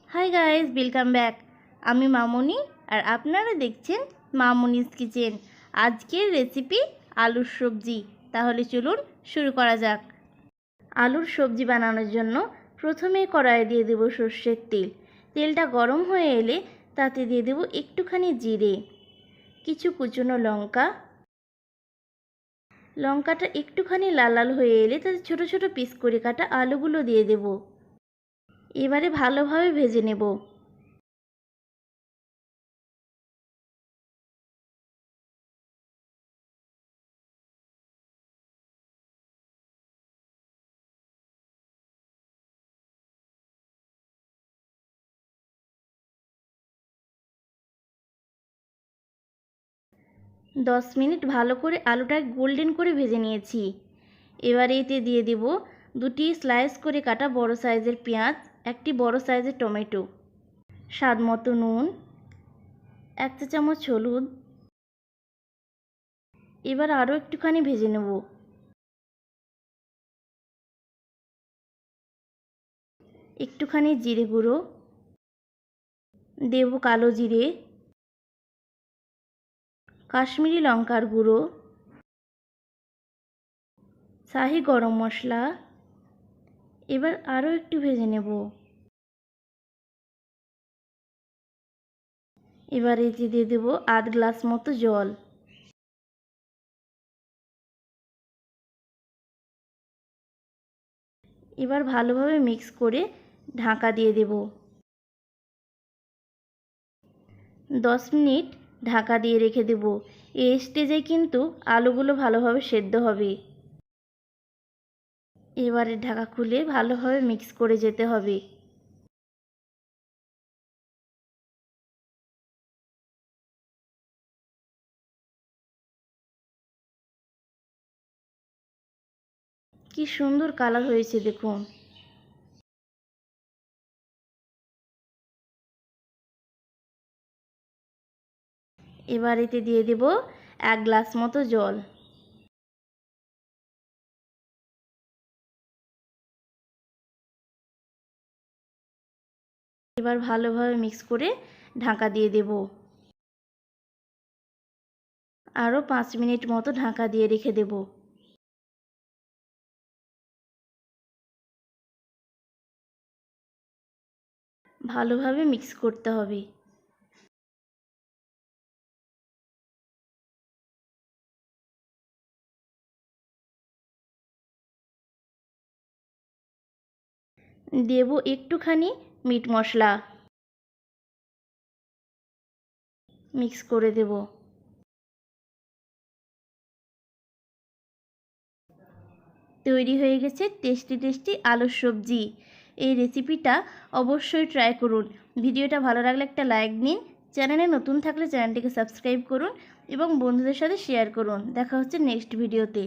Hi guys, welcome back. আমি মামনি আর আপনারা দেখছেন মামনিস কিচেন। আজকের রেসিপি আলুর সবজি। তাহলে চলুন শুরু করা যাক। আলুর সবজি বানানোর জন্য প্রথমে কড়াইয়ে দিয়ে দেব সর্ষের তেল। তেলটা গরম হয়ে এলে তাতে দিয়ে দেব একটুখানি জিরে, কিছু কুচনো লঙ্কা। লঙ্কাটা একটুখানি লাল লাল হয়ে এলে তাতে ছোট ছোট পিস করে কাটা আলুগুলো দিয়ে দেব। এবারে ভালোভাবে ভেজে নেব। 10 মিনিট ভালো করে আলুটা গোল্ডেন করে ভেজে নিয়েছি। এবার এতে দিয়ে দেব দুটি স্লাইস করে কাটা বড় সাইজের পেঁয়াজ, একটি বড় সাইজের টমেটো, স্বাদ মতো নুন, 1 চা চামচ হলুদ। এবার আরও একটুখানি ভেজে নেব। একটুখানি জিরে গুঁড়ো দেব, কালো জিরে, কাশ্মীরি লঙ্কার গুঁড়ো, শাহি গরম মশলা। এবার আরও একটু ভেজে নেব। এবার এতে দিয়ে দেব 1/2 গ্লাস মতো জল। এবার ভালোভাবে মিক্স করে ঢাকা দিয়ে দেব। 10 মিনিট ঢাকা দিয়ে রেখে দেব। এই স্টেজে কিন্তু আলুগুলো ভালোভাবে সেদ্ধ হবে। এবারে ঢাকা খুলে ভালোভাবে মিক্স করে যেতে হবে। কি সুন্দর কালার হয়েছে দেখুন। এবার এতে দিয়ে দেব 1 গ্লাস মতো জল। এবার ভালোভাবে মিক্স করে ঢাকা দিয়ে দেব। আরও 5 মিনিট মতো ঢাকা দিয়ে রেখে দেব। ভালোভাবে মিক্স করতে হবে। দেব একটুখানি মিট মশলা, মিক্স করে দেব। তৈরি হয়ে গেছে টেস্টি টেস্টি আলুর সবজি। এই রেসিপিটা অবশ্যই ট্রাই করুন। ভিডিওটা ভালো লাগলে একটা লাইক দিন। চ্যানেলে নতুন থাকলে চ্যানেলটিকে সাবস্ক্রাইব করুন এবং বন্ধুদের সাথে শেয়ার করুন। দেখা হচ্ছে নেক্সট ভিডিওতে।